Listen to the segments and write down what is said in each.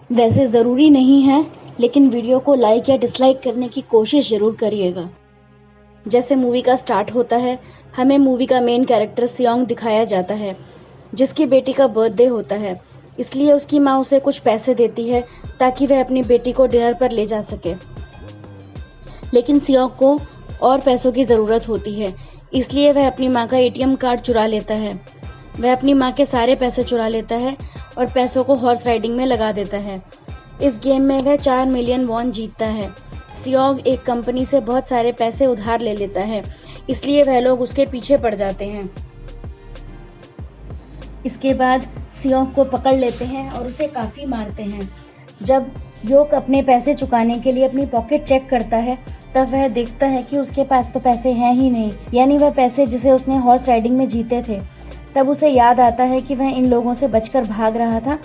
वैसे ज़रूरी नहीं है, लेकिन वीडियो को लाइक या डिसलाइक करने की कोशिश ज़रूर करिएगा। जैसे मूवी का स्टार्ट होता है, हमें मूवी का मेन कैरेक्टर सियोंग दिखाया जाता है, जिसकी बेटी का बर्थडे होता है। इसलिए उसकी माँ उसे कुछ पैसे देती है ताकि वह अपनी बेटी को डिनर पर ले जा सके। लेकिन सियोंग को और पैसों की ज़रूरत होती है, इसलिए वह अपनी माँ का एटीएम कार्ड चुरा लेता है। वह अपनी माँ के सारे पैसे चुरा लेता है और पैसों को हॉर्स राइडिंग में लगा देता है। इस गेम में वह 4 मिलियन वॉन जीतता है। सियोंग एक कंपनी से बहुत सारे पैसे उधार ले लेता है, इसलिए वह लोग उसके पीछे पड़ जाते हैं। इसके बाद सियोंग को पकड़ लेते हैं और उसे काफ़ी मारते हैं। जब योक अपने पैसे चुकाने के लिए अपनी पॉकेट चेक करता है, तब वह देखता है कि उसके पास तो पैसे हैं ही नहीं, यानी वह पैसे जिसे उसने हॉर्स राइडिंग में जीते थे। तब उसे याद आता है कि वह इन लोगों से बचकर भाग रहा था,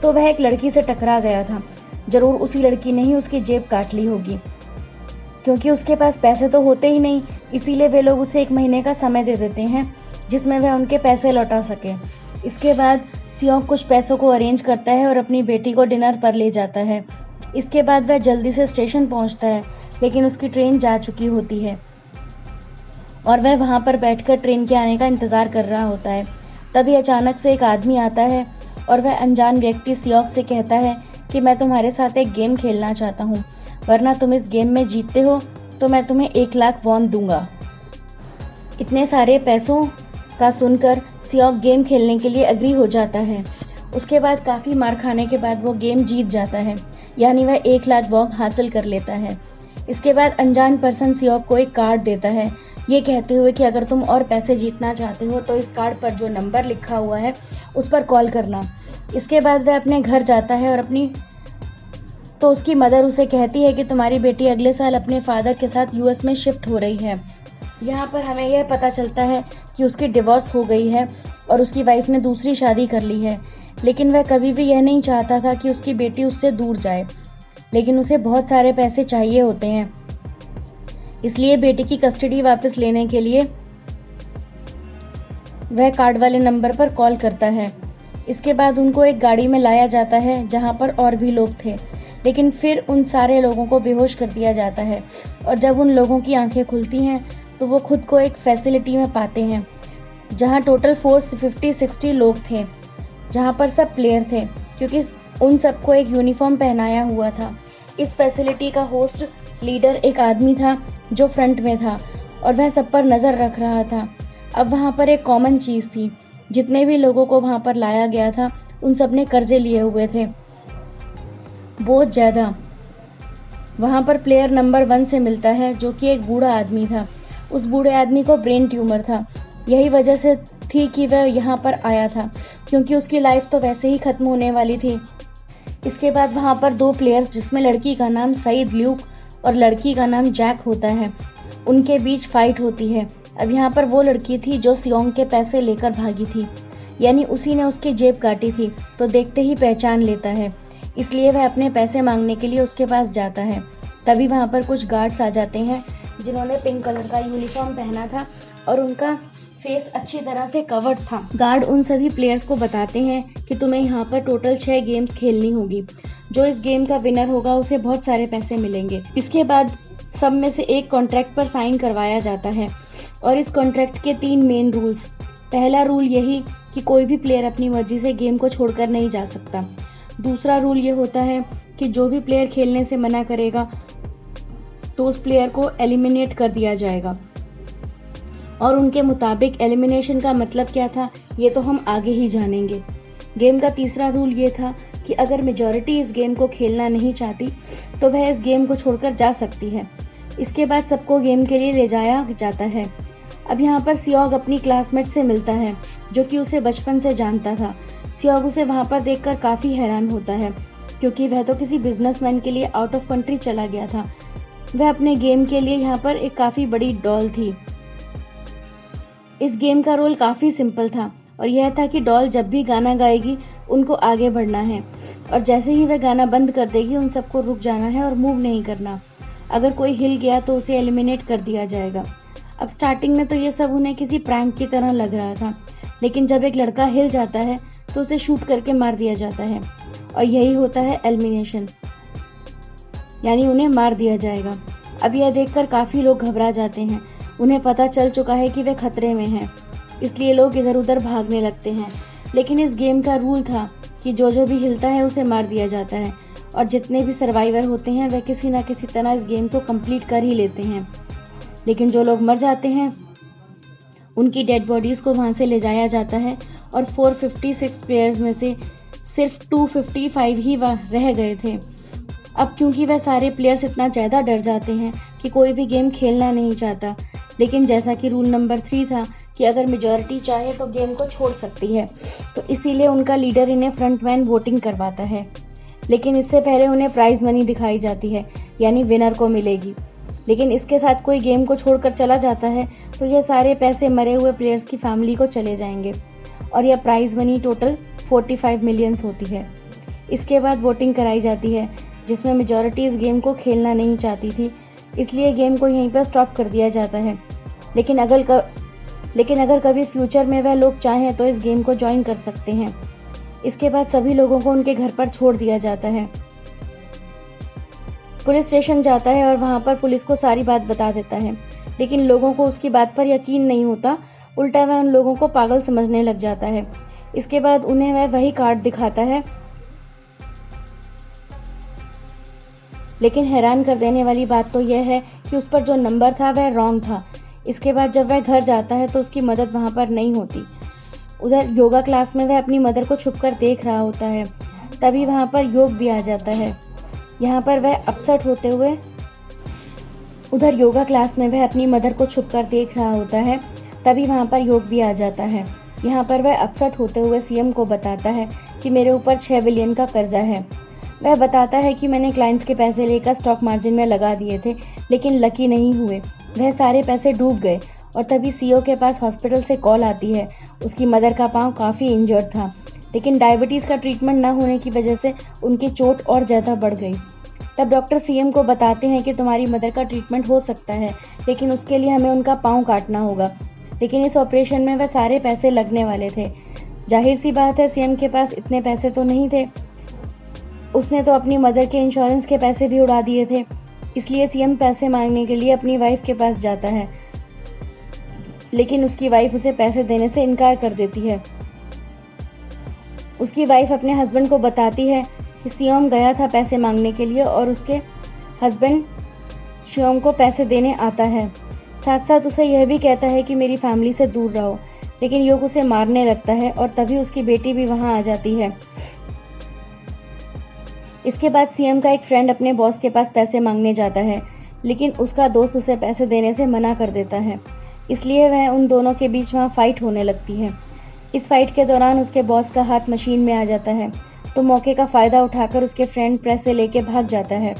तो वह एक लड़की से टकरा गया था। जरूर उसी लड़की ने ही उसकी जेब काट ली होगी, क्योंकि उसके पास पैसे तो होते ही नहीं। इसीलिए वे लोग उसे 1 महीने का समय दे देते हैं, जिसमें वह उनके पैसे लौटा सके। इसके बाद सियोंग कुछ पैसों को अरेंज करता है और अपनी बेटी को डिनर पर ले जाता है। इसके बाद वह जल्दी से स्टेशन पहुंचता है, लेकिन उसकी ट्रेन जा चुकी होती है और वह वहां पर बैठकर ट्रेन के आने का इंतज़ार कर रहा होता है। तभी अचानक से एक आदमी आता है और वह अनजान व्यक्ति सियोंग से कहता है कि मैं तुम्हारे साथ एक गेम खेलना चाहता हूँ, वरना तुम इस गेम में जीतते हो तो मैं तुम्हें 1 लाख वॉन दूंगा। इतने सारे पैसों का सुनकर सियोंग गेम खेलने के लिए एग्री हो जाता है। उसके बाद काफ़ी मार खाने के बाद वो गेम जीत जाता है, यानी वह 1 लाख वॉन हासिल कर लेता है। इसके बाद अनजान पर्सन सियोंग को एक कार्ड देता है, ये कहते हुए कि अगर तुम और पैसे जीतना चाहते हो तो इस कार्ड पर जो नंबर लिखा हुआ है उस पर कॉल करना। इसके बाद वह अपने घर जाता है और उसकी मदर उसे कहती है कि तुम्हारी बेटी अगले साल अपने फादर के साथ यूएस में शिफ्ट हो रही है। यहाँ पर हमें यह पता चलता है कि उसकी डिवोर्स हो गई है और उसकी वाइफ ने दूसरी शादी कर ली है। लेकिन वह कभी भी यह नहीं चाहता था कि उसकी बेटी उससे दूर जाए, लेकिन उसे बहुत सारे पैसे चाहिए होते हैं। इसलिए बेटी की कस्टडी वापस लेने के लिए वह कार्ड वाले नंबर पर कॉल करता है। इसके बाद उनको एक गाड़ी में लाया जाता है जहां पर और भी लोग थे, लेकिन फिर उन सारे लोगों को बेहोश कर दिया जाता है और जब उन लोगों की आंखें खुलती हैं तो वो खुद को एक फैसिलिटी में पाते हैं जहां टोटल 450-60 लोग थे, जहां पर सब प्लेयर थे, क्योंकि उन सबको एक यूनिफॉर्म पहनाया हुआ था। इस फैसिलिटी का होस्ट लीडर एक आदमी था जो फ्रंट में था और वह सब पर नज़र रख रहा था। अब वहाँ पर एक कॉमन चीज़ थी, जितने भी लोगों को वहाँ पर लाया गया था उन सब ने कर्जे लिए हुए थे, बहुत ज़्यादा। वहाँ पर प्लेयर नंबर 1 से मिलता है, जो कि एक बूढ़ा आदमी था। उस बूढ़े आदमी को ब्रेन ट्यूमर था, यही वजह से थी कि वह यहाँ पर आया था, क्योंकि उसकी लाइफ तो वैसे ही ख़त्म होने वाली थी। इसके बाद वहाँ पर 2 प्लेयर्स, जिसमें लड़की का नाम सईद ल्यूक और लड़की का नाम जैक होता है, उनके बीच फाइट होती है। अब यहाँ पर वो लड़की थी जो सियोंग के पैसे लेकर भागी थी, यानी उसी ने उसकी जेब काटी थी, तो देखते ही पहचान लेता है। इसलिए वह अपने पैसे मांगने के लिए उसके पास जाता है। तभी वहाँ पर कुछ गार्ड्स आ जाते हैं जिन्होंने पिंक कलर का यूनिफॉर्म पहना था और उनका फेस अच्छी तरह से कवर्ड था। गार्ड उन सभी प्लेयर्स को बताते हैं कि तुम्हें यहाँ पर टोटल 6 गेम्स खेलनी होगी। जो इस गेम का विनर होगा उसे बहुत सारे पैसे मिलेंगे। इसके बाद सब में से एक कॉन्ट्रैक्ट पर साइन करवाया जाता है और इस कॉन्ट्रैक्ट के 3 मेन रूल्स। पहला रूल यही कि कोई भी प्लेयर अपनी मर्जी से गेम को छोड़कर नहीं जा सकता। दूसरा रूल ये होता है कि जो भी प्लेयर खेलने से मना करेगा तो उस प्लेयर को एलिमिनेट कर दिया जाएगा। और उनके मुताबिक एलिमिनेशन का मतलब क्या था, ये तो हम आगे ही जानेंगे। गेम का तीसरा रूल ये था कि अगर मेजॉरिटी इस गेम को खेलना नहीं चाहती तो वह इस गेम को छोड़कर जा सकती है। इसके बाद सबको गेम के लिए ले जाया जाता है। अब यहाँ पर सियोंग अपनी क्लासमेट से मिलता है, जो कि उसे बचपन से जानता था। सियोंग उसे वहाँ पर देखकर काफ़ी हैरान होता है, क्योंकि वह तो किसी बिजनेसमैन के लिए आउट ऑफ कंट्री चला गया था। वह अपने गेम के लिए यहाँ पर एक काफ़ी बड़ी डॉल थी। इस गेम का रोल काफ़ी सिंपल था और यह था कि डॉल जब भी गाना गाएगी उनको आगे बढ़ना है और जैसे ही वह गाना बंद कर देगी उन सबको रुक जाना है और मूव नहीं करना। अगर कोई हिल गया तो उसे एलिमिनेट कर दिया जाएगा। अब स्टार्टिंग में तो ये सब उन्हें किसी प्रैंक की तरह लग रहा था, लेकिन जब एक लड़का हिल जाता है तो उसे शूट करके मार दिया जाता है और यही होता है एलिमिनेशन, यानी उन्हें मार दिया जाएगा। अब यह देखकर काफ़ी लोग घबरा जाते हैं। उन्हें पता चल चुका है कि वे खतरे में हैं, इसलिए लोग इधर उधर भागने लगते हैं। लेकिन इस गेम का रूल था कि जो भी हिलता है उसे मार दिया जाता है, और जितने भी सर्वाइवर होते हैं वे किसी न किसी तरह इस गेम को कंप्लीट कर ही लेते हैं। लेकिन जो लोग मर जाते हैं उनकी डेड बॉडीज़ को वहाँ से ले जाया जाता है, और 456 प्लेयर्स में से सिर्फ 255 ही रह गए थे। अब क्योंकि वह सारे प्लेयर्स इतना ज़्यादा डर जाते हैं कि कोई भी गेम खेलना नहीं चाहता। लेकिन जैसा कि रूल नंबर 3 था कि अगर मेजॉरिटी चाहे तो गेम को छोड़ सकती है, तो इसीलिए उनका लीडर इन्हें फ्रंटमैन वोटिंग करवाता है। लेकिन इससे पहले उन्हें प्राइज़ मनी दिखाई जाती है, यानी विनर को मिलेगी। लेकिन इसके साथ कोई गेम को छोड़कर चला जाता है तो यह सारे पैसे मरे हुए प्लेयर्स की फैमिली को चले जाएंगे, और यह प्राइज़ मनी टोटल 45 मिलियंस होती है। इसके बाद वोटिंग कराई जाती है, जिसमें मेजॉरिटी इस गेम को खेलना नहीं चाहती थी, इसलिए गेम को यहीं पर स्टॉप कर दिया जाता है। लेकिन अगर कभी फ्यूचर में वह लोग चाहें तो इस गेम को ज्वाइन कर सकते हैं। इसके बाद सभी लोगों को उनके घर पर छोड़ दिया जाता है। पुलिस स्टेशन जाता है और वहाँ पर पुलिस को सारी बात बता देता है, लेकिन लोगों को उसकी बात पर यकीन नहीं होता। उल्टा वह उन लोगों को पागल समझने लग जाता है। इसके बाद उन्हें वह वही कार्ड दिखाता है, लेकिन हैरान कर देने वाली बात तो यह है कि उस पर जो नंबर था वह रॉन्ग था। इसके बाद जब वह घर जाता है तो उसकी मदद वहाँ पर नहीं होती। उधर योगा क्लास में वह अपनी मदर को छुपकर देख रहा होता है, तभी वहाँ पर योग भी आ जाता है। यहाँ पर वह अपसेट होते हुए उधर योगा क्लास में वह अपनी मदर को छुपकर देख रहा होता है, तभी वहाँ पर योग भी आ जाता है। यहाँ पर वह अपसेट होते हुए सीएम को बताता है कि मेरे ऊपर 6 बिलियन का कर्जा है। वह बताता है कि मैंने क्लाइंट्स के पैसे लेकर स्टॉक मार्जिन में लगा दिए थे, लेकिन लकी नहीं हुए, वह सारे पैसे डूब गए। और तभी सीईओ के पास हॉस्पिटल से कॉल आती है। उसकी मदर का पाँव काफ़ी इंजर्ड था, लेकिन डायबिटीज़ का ट्रीटमेंट न होने की वजह से उनकी चोट और ज़्यादा बढ़ गई। तब डॉक्टर सीएम को बताते हैं कि तुम्हारी मदर का ट्रीटमेंट हो सकता है, लेकिन उसके लिए हमें उनका पाँव काटना होगा। लेकिन इस ऑपरेशन में वह सारे पैसे लगने वाले थे। जाहिर सी बात है, सीएम के पास इतने पैसे तो नहीं थे, उसने तो अपनी मदर के इंश्योरेंस के पैसे भी उड़ा दिए थे। इसलिए सीएम पैसे मांगने के लिए अपनी वाइफ के पास जाता है, लेकिन उसकी वाइफ उसे पैसे देने से इनकार कर देती है। उसकी वाइफ अपने हस्बैंड को बताती है कि सीएम गया था पैसे मांगने के लिए और उसके हस्बैंड सीएम को पैसे देने आता है। साथ साथ उसे यह भी कहता है कि मेरी फैमिली से दूर रहो, लेकिन योग उसे मारने लगता है और तभी उसकी बेटी भी वहाँ आ जाती है। इसके बाद सीएम का एक फ्रेंड अपने बॉस के पास पैसे मांगने जाता है, लेकिन उसका दोस्त उसे पैसे देने से मना कर देता है। इसलिए वह उन दोनों के बीच वहाँ फाइट होने लगती है। इस फाइट के दौरान उसके बॉस का हाथ मशीन में आ जाता है, तो मौके का फ़ायदा उठाकर उसके फ्रेंड प्रेस से लेके भाग जाता है।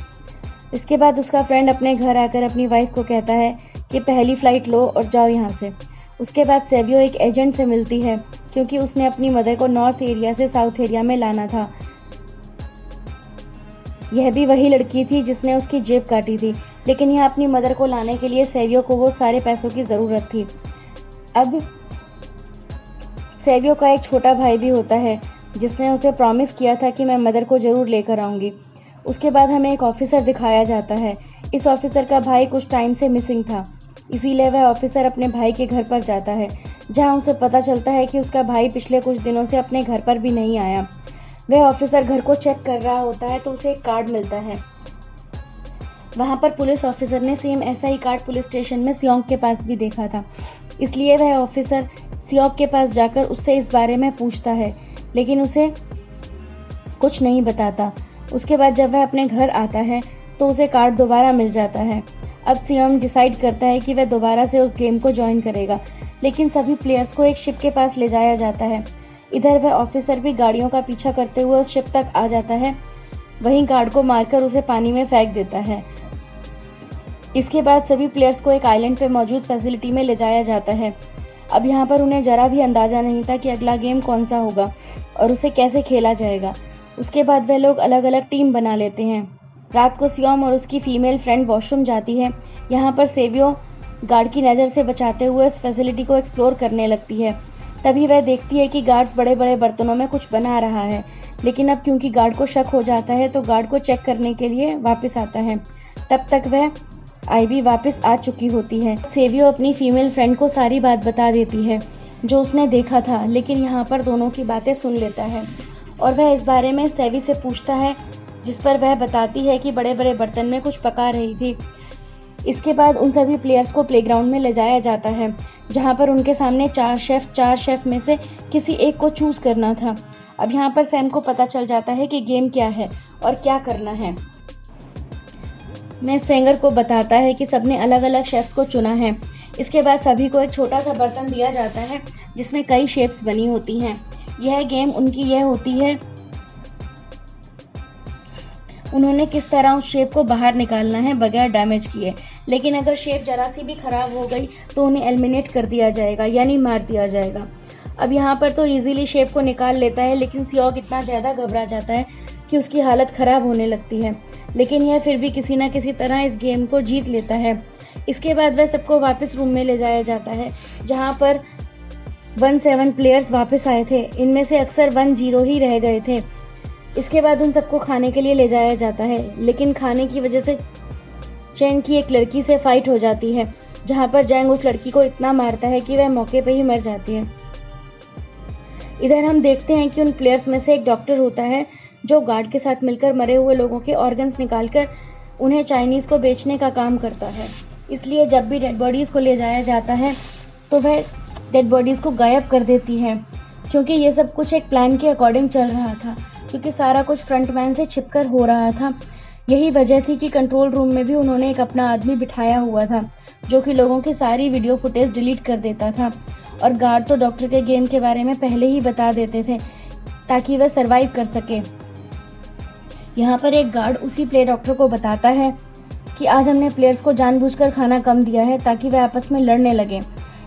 इसके बाद उसका फ्रेंड अपने घर आकर अपनी वाइफ को कहता है कि पहली फ़्लाइट लो और जाओ यहाँ से। उसके बाद सेवियो एक एजेंट से मिलती है, क्योंकि उसने अपनी मदर को नॉर्थ एरिया से साउथ एरिया में लाना था। यह भी वही लड़की थी जिसने उसकी जेब काटी थी, लेकिन यहाँ अपनी मदर को लाने के लिए सेवियो को वो सारे पैसों की ज़रूरत थी। अब सेवियो का एक छोटा भाई भी होता है, जिसने उसे प्रॉमिस किया था कि मैं मदर को ज़रूर लेकर आऊँगी। उसके बाद हमें एक ऑफिसर दिखाया जाता है। इस ऑफिसर का भाई कुछ टाइम से मिसिंग था, इसीलिए वह ऑफिसर अपने भाई के घर पर जाता है, जहाँ उसे पता चलता है कि उसका भाई पिछले कुछ दिनों से अपने घर पर भी नहीं आया। वह ऑफिसर घर को चेक कर रहा होता है तो उसे एक कार्ड मिलता है। वहाँ पर पुलिस ऑफिसर ने सेम ऐसा ही कार्ड पुलिस स्टेशन में सियोंग के पास भी देखा था, इसलिए वह ऑफिसर सियोंग के पास जाकर उससे इस बारे में पूछता है, लेकिन उसे कुछ नहीं बताता। उसके बाद जब वह अपने घर आता है तो उसे कार्ड दोबारा मिल जाता है। अब सियोंग डिसाइड करता है कि वह दोबारा से उस गेम को ज्वाइन करेगा, लेकिन सभी प्लेयर्स को एक शिप के पास ले जाया जाता है। इधर वह ऑफिसर भी गाड़ियों का पीछा करते हुए उस शिप तक आ जाता है, वहीं गार्ड को मारकर उसे पानी में फेंक देता है। इसके बाद सभी प्लेयर्स को एक आइलैंड पे मौजूद फैसिलिटी में ले जाया जाता है। अब यहाँ पर उन्हें जरा भी अंदाज़ा नहीं था कि अगला गेम कौन सा होगा और उसे कैसे खेला जाएगा। उसके बाद वह लोग अलग अलग टीम बना लेते हैं। रात को सियोंग और उसकी फीमेल फ्रेंड वॉशरूम जाती है। यहाँ पर सेवियो गार्ड की नज़र से बचाते हुए उस फैसिलिटी को एक्सप्लोर करने लगती है। तभी वह देखती है कि गार्ड्स बड़े बड़े बर्तनों में कुछ बना रहा है, लेकिन अब क्योंकि गार्ड को शक हो जाता है तो गार्ड को चेक करने के लिए वापस आता है। तब तक वह आईवी वापस आ चुकी होती है। सेवियो अपनी फीमेल फ्रेंड को सारी बात बता देती है जो उसने देखा था, लेकिन यहाँ पर दोनों की बातें सुन लेता है और वह इस बारे में सेवी से पूछता है, जिस पर वह बताती है कि बड़े बड़े बर्तन में कुछ पका रही थी। इसके बाद उन सभी प्लेयर्स को प्लेग्राउंड में ले जाया जाता है, जहाँ पर उनके सामने चार शेफ में से किसी एक को चूज करना था। अब यहाँ पर सैम को पता चल जाता है कि गेम क्या है और क्या करना है। मैं सेंगर को बताता है कि सबने अलग अलग शेफ्स को चुना है। इसके बाद सभी को एक छोटा सा बर्तन दिया जाता है जिसमें कई शेप्स बनी होती हैं। यह गेम उनकी यह होती है, उन्होंने किस तरह उस शेप को बाहर निकालना है बगैर डैमेज किए। लेकिन अगर शेप जरा सी भी खराब हो गई तो उन्हें एलिमिनेट कर दिया जाएगा, यानी मार दिया जाएगा। अब यहाँ पर तो इजीली शेप को निकाल लेता है, लेकिन सियोक इतना ज़्यादा घबरा जाता है कि उसकी हालत ख़राब होने लगती है। लेकिन यह फिर भी किसी न किसी तरह इस गेम को जीत लेता है। इसके बाद वह सबको वापस रूम में ले जाया जाता है, जहाँ पर 17 प्लेयर्स वापस आए थे। इनमें से अक्सर 10 ही रह गए थे। इसके बाद उन सबको खाने के लिए ले जाया जाता है, लेकिन खाने की वजह से चैंग की एक लड़की से फाइट हो जाती है, जहाँ पर जैंग उस लड़की को इतना मारता है कि वह मौके पर ही मर जाती है। इधर हम देखते हैं कि उन प्लेयर्स में से एक डॉक्टर होता है जो गार्ड के साथ मिलकर मरे हुए लोगों के ऑर्गन्स निकालकर उन्हें चाइनीज़ को बेचने का काम करता है। इसलिए जब भी डेड बॉडीज़ को ले जाया जाता है तो वह डेड बॉडीज़ को गायब कर देती है, क्योंकि ये सब कुछ एक प्लान के अकॉर्डिंग चल रहा था, क्योंकि सारा कुछ फ्रंटमैन से छिपकर हो रहा था। यही वजह थी कि कंट्रोल रूम में भी उन्होंने एक अपना आदमी बिठाया हुआ था जो कि लोगों की सारी वीडियो फुटेज डिलीट कर देता था, और गार्ड तो डॉक्टर के गेम के बारे में पहले ही बता देते थे ताकि वह सरवाइव कर सके। यहाँ पर एक गार्ड उसी प्ले डॉक्टर को बताता है कि आज हमने प्लेयर्स को जानबूझकर खाना कम दिया है ताकि वे आपस में लड़ने लगे।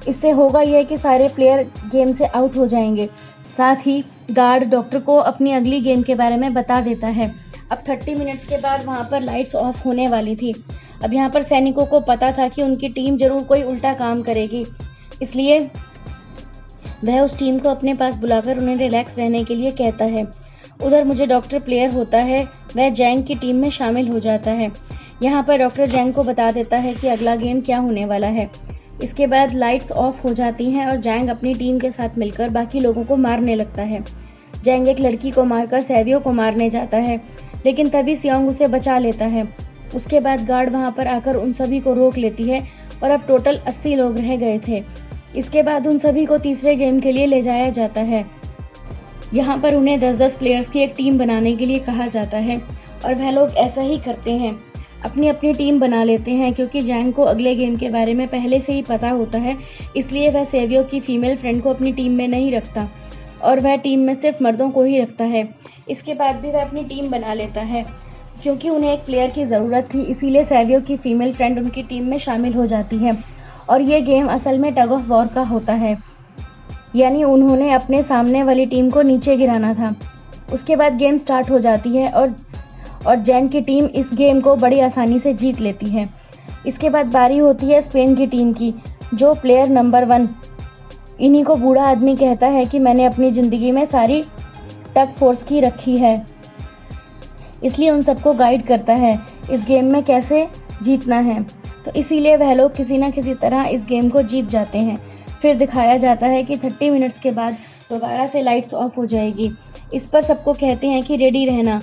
इससे होगा यह कि सारे प्लेयर गेम से आउट हो जाएंगे। साथ ही गार्ड डॉक्टर को अपनी अगली गेम के बारे में बता देता है। अब 30 मिनट्स के बाद वहाँ पर लाइट्स ऑफ होने वाली थी। अब यहाँ पर सैनिकों को पता था कि उनकी टीम जरूर कोई उल्टा काम करेगी, इसलिए वह उस टीम को अपने पास बुलाकर उन्हें रिलैक्स रहने के लिए कहता है। उधर मुझे डॉक्टर प्लेयर होता है, वह जैंग की टीम में शामिल हो जाता है। यहाँ पर डॉक्टर जैंग को बता देता है कि अगला गेम क्या होने वाला है। इसके बाद लाइट्स ऑफ हो जाती हैं और जैंग अपनी टीम के साथ मिलकर बाकी लोगों को मारने लगता है। जैंग एक लड़की को मारकर सेवियो को मारने जाता है, लेकिन तभी सियोंग उसे बचा लेता है। उसके बाद गार्ड वहाँ पर आकर उन सभी को रोक लेती है और अब टोटल 80 लोग रह गए थे। इसके बाद उन सभी को तीसरे गेम के लिए ले जाया जाता है। यहाँ पर उन्हें 10-10 प्लेयर्स की एक टीम बनाने के लिए कहा जाता है और वह लोग ऐसा ही करते हैं, अपनी अपनी टीम बना लेते हैं, क्योंकि जैंग को अगले गेम के बारे में पहले से ही पता होता है। इसलिए वह सेवियो की फीमेल फ्रेंड को अपनी टीम में नहीं रखता और वह टीम में सिर्फ मर्दों को ही रखता है। इसके बाद भी वह अपनी टीम बना लेता है, क्योंकि उन्हें एक प्लेयर की ज़रूरत थी, इसीलिए सेवियो की फीमेल फ्रेंड उनकी टीम में शामिल हो जाती है। और ये गेम असल में टग ऑफ वॉर का होता है, यानी उन्होंने अपने सामने वाली टीम को नीचे गिराना था। उसके बाद गेम स्टार्ट हो जाती है और जैंग की टीम इस गेम को बड़ी आसानी से जीत लेती है। इसके बाद बारी होती है स्पेन की टीम की, जो प्लेयर नंबर 1, इन्हीं को बूढ़ा आदमी कहता है कि मैंने अपनी ज़िंदगी में सारी टग फोर्स की रखी है, इसलिए उन सबको गाइड करता है इस गेम में कैसे जीतना है। तो इसीलिए वह लोग किसी न किसी तरह इस गेम को जीत जाते हैं। फिर दिखाया जाता है कि 30 मिनट्स के बाद दोबारा से लाइट्स ऑफ हो जाएगी। इस पर सबको कहते हैं कि रेडी रहना,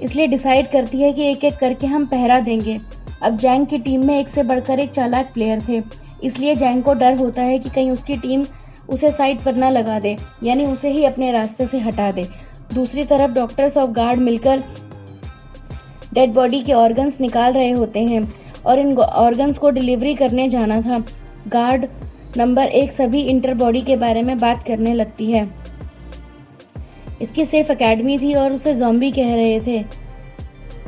इसलिए डिसाइड करती है कि एक एक करके हम पहरा देंगे। अब जैंग की टीम में एक से बढ़कर एक चालाक प्लेयर थे, इसलिए जैंग को डर होता है कि कहीं उसकी टीम उसे साइड पर ना लगा दे, यानी उसे ही अपने रास्ते से हटा दे। दूसरी तरफ डॉक्टर्स ऑफ गार्ड मिलकर डेड बॉडी के ऑर्गन्स निकाल रहे होते हैं और इन ऑर्गन्स को डिलीवरी करने जाना था। गार्ड नंबर 1 सभी इंटर बॉडी के बारे में बात करने लगती है। इसकी सिर्फ एकेडमी थी और उसे ज़ॉम्बी कह रहे थे।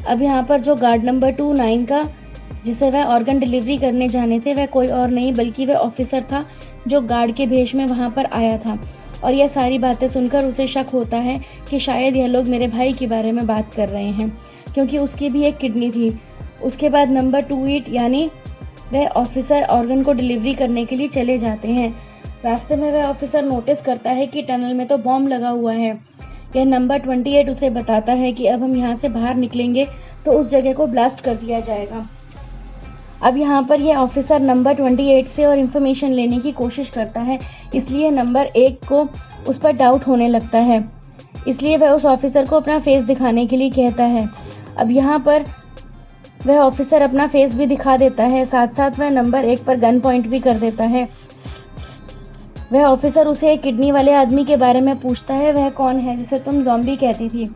अब यहाँ पर जो गार्ड नंबर 2 9 का जिसे वह ऑर्गन डिलीवरी करने जाने थे, वह कोई और नहीं बल्कि वह ऑफिसर था जो गार्ड के भेष में वहाँ पर आया था। और यह सारी बातें सुनकर उसे शक होता है कि शायद यह लोग मेरे भाई के बारे में बात कर रहे हैं, क्योंकि उसकी भी एक किडनी थी। उसके बाद नंबर 28 यानी वह ऑफिसर ऑर्गन को डिलीवरी करने के लिए चले जाते हैं। रास्ते में वह ऑफिसर नोटिस करता है कि टनल में तो बॉम्ब लगा हुआ है, यह नंबर 28 उसे बताता है कि अब हम यहाँ से बाहर निकलेंगे तो उस जगह को ब्लास्ट कर दिया जाएगा। अब यहाँ पर यह ऑफिसर नंबर 28 से और इन्फॉर्मेशन लेने की कोशिश करता है, इसलिए नंबर 1 को उस पर डाउट होने लगता है, इसलिए वह उस ऑफिसर को अपना फेस दिखाने के लिए कहता है। अब यहाँ पर वह ऑफिसर अपना फेस भी दिखा देता है, साथ साथ वह नंबर 1 पर गन पॉइंट भी कर देता है। वह ऑफिसर उसे एक किडनी वाले आदमी के बारे में पूछता है, वह कौन है जिसे तुम ज़ॉम्बी कहती थी।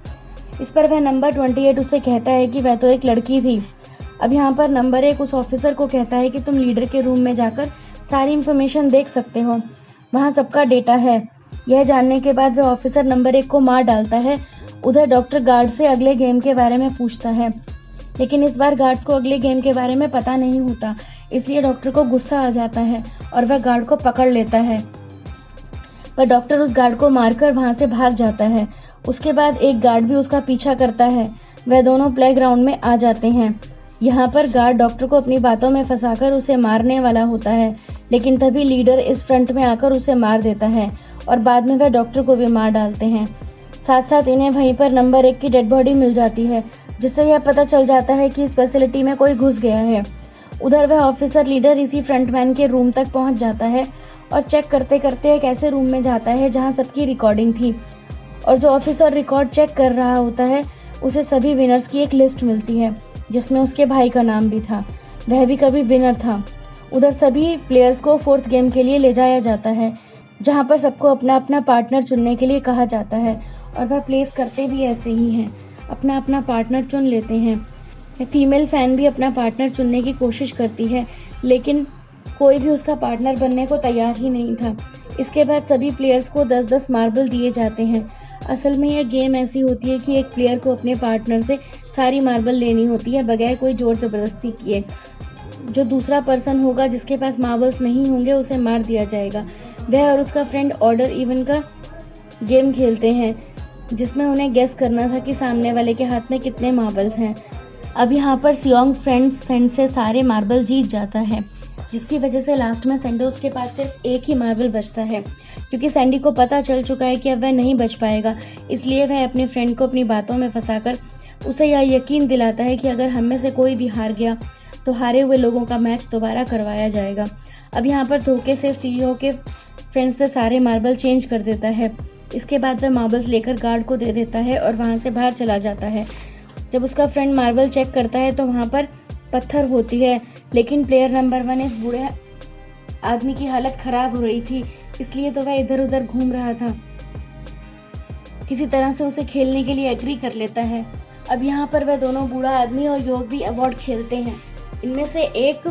इस पर वह नंबर 28 उसे कहता है कि वह तो एक लड़की थी। अब यहाँ पर नंबर 1 उस ऑफिसर को कहता है कि तुम लीडर के रूम में जाकर सारी इन्फॉर्मेशन देख सकते हो, वहाँ सबका डेटा है। यह जानने के बाद वह ऑफिसर नंबर 1 को मार डालता है। उधर डॉक्टर गार्ड से अगले गेम के बारे में पूछता है, लेकिन इस बार गार्ड्स को अगले गेम के बारे में पता नहीं होता, इसलिए डॉक्टर को गुस्सा आ जाता है और वह गार्ड को पकड़ लेता है, पर डॉक्टर उस गार्ड को मारकर वहाँ से भाग जाता है। उसके बाद एक गार्ड भी उसका पीछा करता है। वह दोनों प्लेग्राउंड में आ जाते हैं। यहाँ पर गार्ड डॉक्टर को अपनी बातों में फंसाकर उसे मारने वाला होता है, लेकिन तभी लीडर इस फ्रंट में आकर उसे मार देता है और बाद में वह डॉक्टर को भी मार डालते हैं। साथ साथ इन्हें वहीं पर नंबर 1 की डेड बॉडी मिल जाती है, जिससे यह पता चल जाता है कि इस फैसिलिटी में कोई घुस गया है। उधर वह ऑफिसर लीडर इसी फ्रंटमैन के रूम तक पहुंच जाता है और चेक करते करते एक ऐसे रूम में जाता है जहां सबकी रिकॉर्डिंग थी, और जो ऑफिसर रिकॉर्ड चेक कर रहा होता है उसे सभी विनर्स की एक लिस्ट मिलती है, जिसमें उसके भाई का नाम भी था, वह भी कभी विनर था। उधर सभी प्लेयर्स को 4th गेम के लिए ले जाया जाता है, जहां पर सबको अपना अपना पार्टनर चुनने के लिए कहा जाता है, और वह प्लेस करते भी ऐसे ही हैं, अपना अपना पार्टनर चुन लेते हैं। फीमेल फैन भी अपना पार्टनर चुनने की कोशिश करती है, लेकिन कोई भी उसका पार्टनर बनने को तैयार ही नहीं था। इसके बाद सभी प्लेयर्स को 10-10 मार्बल दिए जाते हैं। असल में यह गेम ऐसी होती है कि एक प्लेयर को अपने पार्टनर से सारी मार्बल लेनी होती है बगैर कोई जोर ज़बरदस्ती किए। जो दूसरा पर्सन होगा जिसके पास मार्बल्स नहीं होंगे उसे मार दिया जाएगा। वह और उसका फ्रेंड ऑर्डर इवन का गेम खेलते हैं, जिसमें उन्हें गेस करना था कि सामने वाले के हाथ में कितने मार्बल्स हैं। अब यहाँ पर सियोंग फ्रेंड्स सेंड से सारे मार्बल जीत जाता है, जिसकी वजह से लास्ट में सैंडोज के पास सिर्फ एक ही मार्बल बचता है, क्योंकि सैंडी को पता चल चुका है कि अब वह नहीं बच पाएगा। इसलिए वह अपने फ्रेंड को अपनी बातों में फंसाकर उसे यह यकीन दिलाता है कि अगर हम में से कोई भी हार गया तो हारे हुए लोगों का मैच दोबारा करवाया जाएगा। अब यहाँ पर धोखे से सीईओ के फ्रेंड से सारे मार्बल चेंज कर देता है। इसके बाद वह मार्बल्स लेकर गार्ड को दे देता है और वहाँ से बाहर चला जाता है। जब उसका फ्रेंड मार्बल चेक करता है तो वहाँ पर पत्थर होती है, लेकिन प्लेयर नंबर 1 इस बूढ़े आदमी की हालत खराब हो रही थी, इसलिए तो वह इधर उधर घूम रहा था। किसी तरह से उसे खेलने के लिए एग्री कर लेता है। अब यहाँ पर वह दोनों बूढ़ा आदमी और योग भी अवार्ड खेलते हैं। इनमें से एक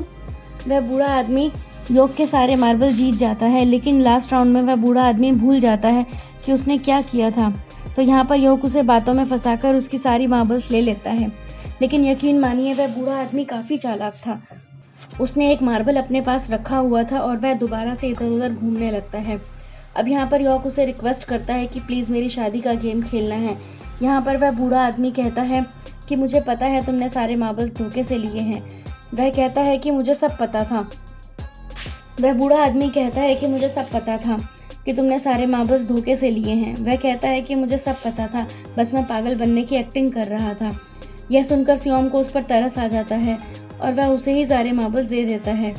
वह बूढ़ा आदमी योग के सारे मार्बल जीत जाता है, लेकिन लास्ट राउंड में वह बूढ़ा आदमी भूल जाता है कि उसने क्या किया था। तो यहाँ पर योग उसे बातों में फंसाकर उसकी सारी मार्बल्स ले लेता है, लेकिन यकीन मानिए वह बूढ़ा आदमी काफ़ी चालाक था। उसने एक मार्बल अपने पास रखा हुआ था और वह दोबारा से इधर उधर घूमने लगता है। अब यहाँ पर योग उसे रिक्वेस्ट करता है कि प्लीज़ मेरी शादी का गेम खेलना है। यहाँ पर वह बूढ़ा आदमी कहता है कि मुझे पता है तुमने सारे मार्बल्स धोखे से लिए हैं। वह कहता है कि मुझे सब पता था। वह बूढ़ा आदमी कहता है कि मुझे सब पता था कि तुमने सारे मार्बल्स धोखे से लिए हैं। वह कहता है कि मुझे सब पता था, बस मैं पागल बनने की एक्टिंग कर रहा था। यह सुनकर सियोम को उस पर तरस आ जाता है और वह उसे ही सारे मार्बल्स दे देता है।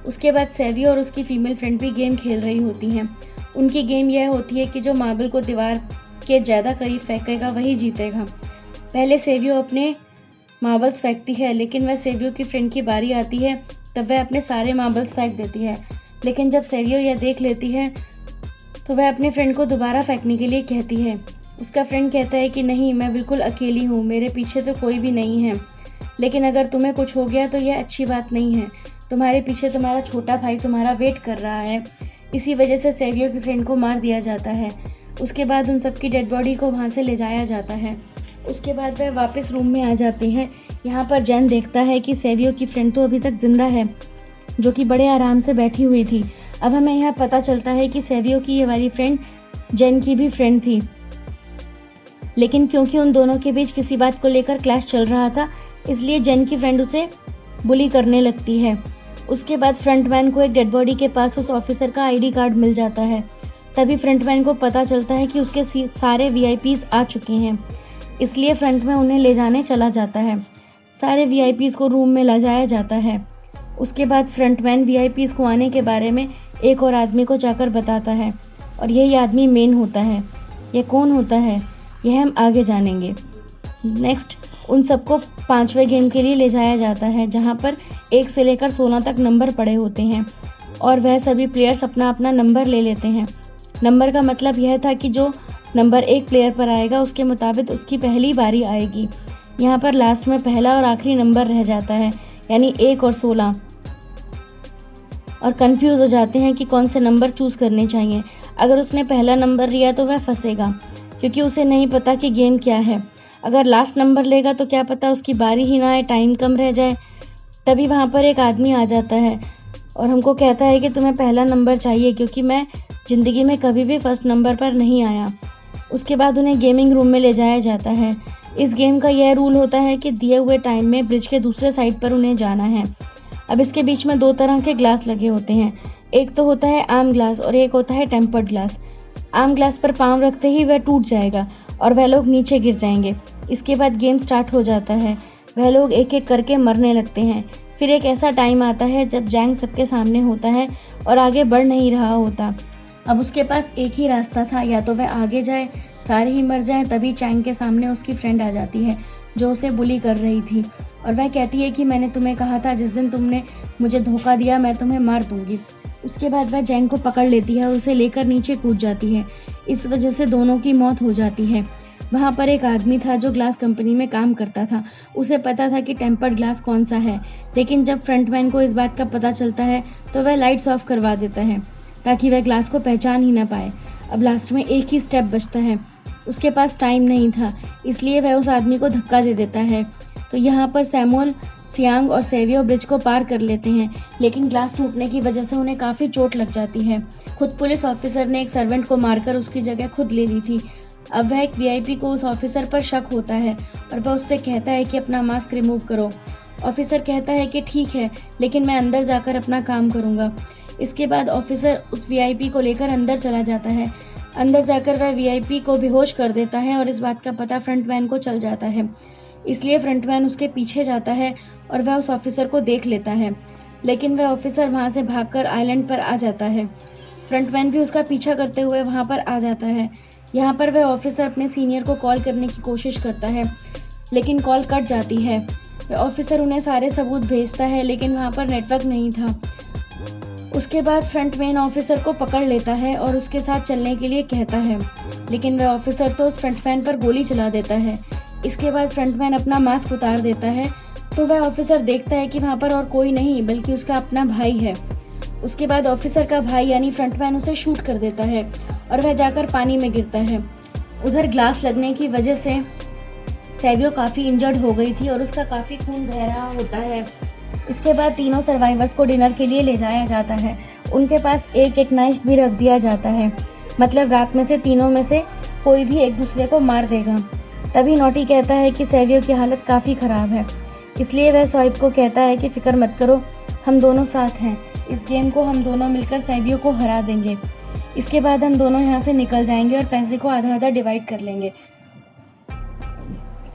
उसके बाद सेवी और उसकी फीमेल फ्रेंड भी गेम खेल रही होती हैं। उनकी गेम यह होती है कि जो मार्बल को दीवार के ज़्यादा करीब फेंकेगा वही जीतेगा। पहले सेवियो अपने मार्बल्स फेंकती है, लेकिन वह सेवियो की फ्रेंड की बारी आती है तब वह अपने सारे मार्बल्स फेंक देती है। लेकिन जब सेवियो यह देख लेती है तो वह अपने फ्रेंड को दोबारा फेंकने के लिए कहती है। उसका फ्रेंड कहता है कि नहीं, मैं बिल्कुल अकेली हूँ, मेरे पीछे तो कोई भी नहीं है, लेकिन अगर तुम्हें कुछ हो गया तो यह अच्छी बात नहीं है। तुम्हारे पीछे तुम्हारा छोटा भाई तुम्हारा वेट कर रहा है। इसी वजह से सेवियो की फ्रेंड को मार दिया जाता है। उसके बाद उन सबकी डेड बॉडी को वहाँ से ले जाया जाता है। उसके बाद वह वापस रूम में आ जाते हैं। यहाँ पर जैन देखता है कि सेवियो की फ्रेंड तो अभी तक जिंदा है, जो कि बड़े आराम से बैठी हुई थी। अब हमें यह पता चलता है कि सेवियो की ये वाली फ्रेंड जैन की भी फ्रेंड थी, लेकिन क्योंकि उन दोनों के बीच किसी बात को लेकर क्लैश चल रहा था, इसलिए जैन की फ्रेंड उसे बुली करने लगती है। उसके बाद फ्रंटमैन को एक डेड बॉडी के पास उस ऑफिसर का आईडी कार्ड मिल जाता है। तभी फ्रंटमैन को पता चलता है कि उसके सारे वीआईपीज़ आ चुके हैं, इसलिए फ्रंटमैन उन्हें ले जाने चला जाता है। सारे वीआईपीज़ को रूम में ले जाया जाता है। उसके बाद फ्रंटमैन वीआईपीज़ को आने के बारे में एक और आदमी को जाकर बताता है और यही आदमी मेन होता है। यह कौन होता है यह हम आगे जानेंगे। नेक्स्ट उन सबको 5वें गेम के लिए ले जाया जाता है, जहां पर 1 से लेकर 16 तक नंबर पड़े होते हैं और वह सभी प्लेयर्स अपना अपना नंबर ले लेते हैं। नंबर का मतलब यह था कि जो नंबर एक प्लेयर पर आएगा उसके मुताबिक उसकी पहली बारी आएगी। यहाँ पर लास्ट में पहला और आखिरी नंबर रह जाता है, यानी 1 और 16, और कंफ्यूज हो जाते हैं कि कौन से नंबर चूज़ करने चाहिए। अगर उसने पहला नंबर लिया तो वह फंसेगा, क्योंकि उसे नहीं पता कि गेम क्या है। अगर लास्ट नंबर लेगा तो क्या पता उसकी बारी ही ना आए, टाइम कम रह जाए। तभी वहाँ पर एक आदमी आ जाता है और हमको कहता है कि तुम्हें पहला नंबर चाहिए, क्योंकि मैं ज़िंदगी में कभी भी फर्स्ट नंबर पर नहीं आया। उसके बाद उन्हें गेमिंग रूम में ले जाया जाता है। इस गेम का यह रूल होता है कि दिए हुए टाइम में ब्रिज के दूसरे साइड पर उन्हें जाना है। अब इसके बीच में 2 तरह के ग्लास लगे होते हैं, एक तो होता है आम ग्लास और एक होता है टेम्पर्ड ग्लास। आम ग्लास पर पाँव रखते ही वह टूट जाएगा और वह लोग नीचे गिर जाएंगे। इसके बाद गेम स्टार्ट हो जाता है। वह लोग एक एक करके मरने लगते हैं। फिर एक ऐसा टाइम आता है जब जैंग सबके सामने होता है और आगे बढ़ नहीं रहा होता। अब उसके पास एक ही रास्ता था, या तो वह आगे जाए, सारे ही मर जाएं। तभी चैंग के सामने उसकी फ्रेंड आ जाती है जो उसे बुली कर रही थी और वह कहती है कि मैंने तुम्हें कहा था जिस दिन तुमने मुझे धोखा दिया मैं तुम्हें मार दूंगी। उसके बाद वह जैंग को पकड़ लेती है और उसे लेकर नीचे कूद जाती है। इस वजह से दोनों की मौत हो जाती है। वहाँ पर एक आदमी था जो ग्लास कंपनी में काम करता था। उसे पता था कि टेम्पर्ड ग्लास कौन सा है, लेकिन जब फ्रंटमैन को इस बात का पता चलता है तो वह लाइट्स ऑफ करवा देता है ताकि वह ग्लास को पहचान ही ना पाए। अब लास्ट में एक ही स्टेप बचता है। उसके पास टाइम नहीं था, इसलिए वह उस आदमी को धक्का दे देता है। तो यहाँ पर सैमुअल, सियांग और सेवियो ब्रिज को पार कर लेते हैं, लेकिन ग्लास टूटने की वजह से उन्हें काफ़ी चोट लग जाती है। खुद पुलिस ऑफिसर ने एक सर्वेंट को मारकर उसकी जगह खुद ले ली थी। अब वह एक वीआईपी को उस ऑफिसर पर शक होता है और वह उससे कहता है कि अपना मास्क रिमूव करो। ऑफिसर कहता है कि ठीक है, लेकिन मैं अंदर जाकर अपना काम करूँगा। इसके बाद ऑफिसर उस वीआईपी को लेकर अंदर चला जाता है। अंदर जाकर वह वीआईपी को बेहोश कर देता है और इस बात का पता फ्रंटमैन को चल जाता है, इसलिए फ्रंटमैन उसके पीछे जाता है और वह उस ऑफिसर को देख लेता है, लेकिन वह ऑफिसर वहाँ से भागकर आइलैंड पर आ जाता है। फ्रंटमैन भी उसका पीछा करते हुए वहाँ पर आ जाता है। यहाँ पर वह ऑफिसर अपने सीनियर को कॉल करने की कोशिश करता है, लेकिन कॉल कट जाती है। वह ऑफिसर उन्हें सारे सबूत भेजता है, लेकिन वहाँ पर नेटवर्क नहीं था। उसके बाद फ्रंटमैन ऑफिसर को पकड़ लेता है और उसके साथ चलने के लिए कहता है, लेकिन वह ऑफिसर तो उस फ्रंटमैन पर गोली चला देता है। इसके बाद फ्रंटमैन अपना मास्क उतार देता है तो वह ऑफिसर देखता है कि वहाँ पर और कोई नहीं बल्कि उसका अपना भाई है। उसके बाद ऑफिसर का भाई यानी फ्रंटमैन उसे शूट कर देता है और वह जाकर पानी में गिरता है। उधर ग्लास लगने की वजह से सेवियो काफ़ी इंजर्ड हो गई थी और उसका काफ़ी खून बह रहा होता है। इसके बाद तीनों सर्वाइवर्स को डिनर के लिए ले जाया जाता है। उनके पास एक एक नाइफ भी रख दिया जाता है, मतलब रात में से तीनों में से कोई भी एक दूसरे को मार देगा। तभी नोटी कहता है कि सेवियो की हालत काफ़ी ख़राब है, इसलिए वह स्वाइप को कहता है कि फ़िक्र मत करो, हम दोनों साथ हैं। इस गेम को हम दोनों मिलकर सेवियो को हरा देंगे। इसके बाद हम दोनों यहाँ से निकल जाएंगे और पैसे को आधा आधा डिवाइड कर लेंगे।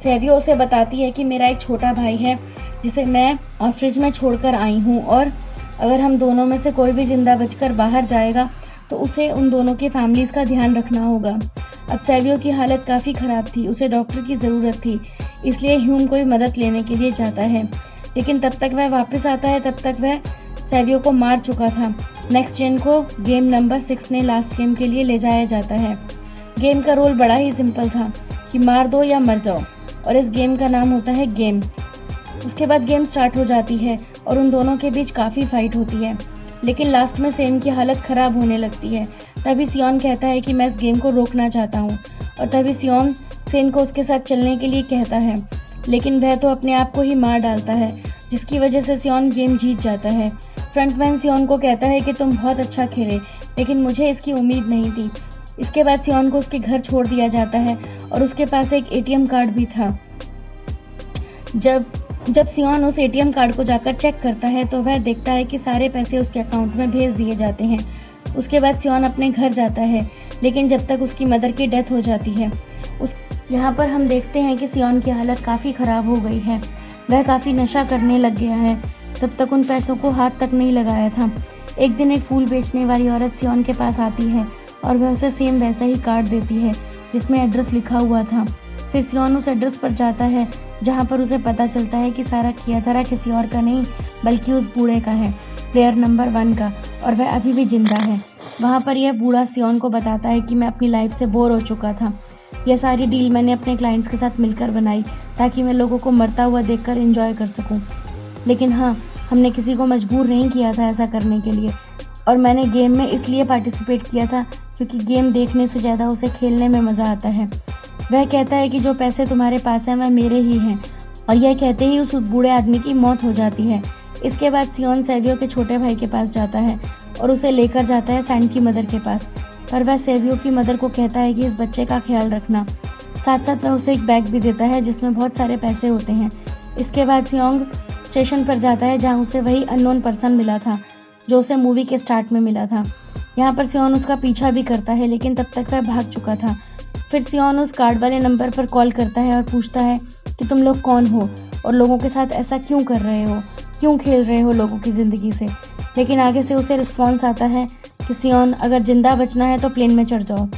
सेवियो उसे बताती है कि मेरा एक छोटा भाई है जिसे मैं ऑर्फनेज में छोड़कर आई हूँ, और अगर हम दोनों में से कोई भी जिंदा बचकर बाहर जाएगा तो उसे उन दोनों की फैमिलीज़ का ध्यान रखना होगा। अब सेवियो की हालत काफ़ी ख़राब थी, उसे डॉक्टर की ज़रूरत थी, इसलिए ह्यूम कोई मदद लेने के लिए जाता है, लेकिन तब तक वह वापस आता है तब तक वह सेवियो को मार चुका था। नेक्स्ट जेन को गेम नंबर 6 ने लास्ट गेम के लिए ले जाया जाता है। गेम का रोल बड़ा ही सिंपल था कि मार दो या मर जाओ, और इस गेम का नाम होता है गेम। उसके बाद गेम स्टार्ट हो जाती है और उन दोनों के बीच काफ़ी फाइट होती है, लेकिन लास्ट में सेन की हालत ख़राब होने लगती है। तभी सियोन कहता है कि मैं इस गेम को रोकना चाहता हूँ, और तभी सियोन सेन को उसके साथ चलने के लिए कहता है, लेकिन वह तो अपने आप को ही मार डालता है, जिसकी वजह से सियोन गेम जीत जाता है। फ्रंटमैन सियोन को कहता है कि तुम बहुत अच्छा खेले, लेकिन मुझे इसकी उम्मीद नहीं थी। इसके बाद सियोन को उसके घर छोड़ दिया जाता है और उसके पास एक एटीएम कार्ड भी था। जब सियोन उस एटीएम कार्ड को जाकर चेक करता है तो वह देखता है कि सारे पैसे उसके अकाउंट में भेज दिए जाते हैं। उसके बाद सियोन अपने घर जाता है, लेकिन जब तक उसकी मदर की डेथ हो जाती है। यहाँ पर हम देखते हैं कि सियोन की हालत काफ़ी ख़राब हो गई है। वह काफ़ी नशा करने लग गया है। तब तक उन पैसों को हाथ तक नहीं लगाया था। एक दिन एक फूल बेचने वाली औरत सियोन के पास आती है और वह उसे सेम वैसा ही कार्ड देती है जिसमें एड्रेस लिखा हुआ था। फिर सियोन उस एड्रेस पर जाता है जहाँ पर उसे पता चलता है कि सारा कियाधारा किसी और का नहीं बल्कि उस बूढ़े का है, प्लेयर नंबर 1 का, और वह अभी भी जिंदा है। वहाँ पर यह बूढ़ा सियोन को बताता है कि मैं अपनी लाइफ से बोर हो चुका था। यह सारी डील मैंने अपने क्लाइंट्स के साथ मिलकर बनाई ताकि मैं लोगों को मरता हुआ देखकर एंजॉय कर सकूं। लेकिन हाँ, हमने किसी को मजबूर नहीं किया था ऐसा करने के लिए, और मैंने गेम में इसलिए पार्टिसिपेट किया था क्योंकि गेम देखने से ज़्यादा उसे खेलने में मज़ा आता है। वह कहता है कि जो पैसे तुम्हारे पास हैं वह मेरे ही हैं, और यह कहते ही उस बूढ़े आदमी की मौत हो जाती है। इसके बाद सियोन सेवियो के छोटे भाई के पास जाता है और उसे लेकर जाता है सैंड की मदर के पास, पर वह सेवियो की मदर को कहता है कि इस बच्चे का ख्याल रखना। साथ साथ वह उसे एक बैग भी देता है जिसमें बहुत सारे पैसे होते हैं। इसके बाद सियोंग स्टेशन पर जाता है जहाँ उसे वही अननोन पर्सन मिला था जो उसे मूवी के स्टार्ट में मिला था। यहाँ पर सियोन उसका पीछा भी करता है, लेकिन तब तक वह भाग चुका था। फिर सियोन उस कार्ड वाले नंबर पर कॉल करता है और पूछता है कि तुम लोग कौन हो और लोगों के साथ ऐसा क्यों कर रहे हो, क्यों खेल रहे हो लोगों की ज़िंदगी से। लेकिन आगे से उसे रिस्पॉन्स आता है कि सियोन, अगर ज़िंदा बचना है तो प्लेन में चढ़ जाओ।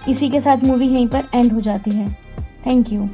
इसी के साथ मूवी यहीं पर एंड हो जाती है। Thank you.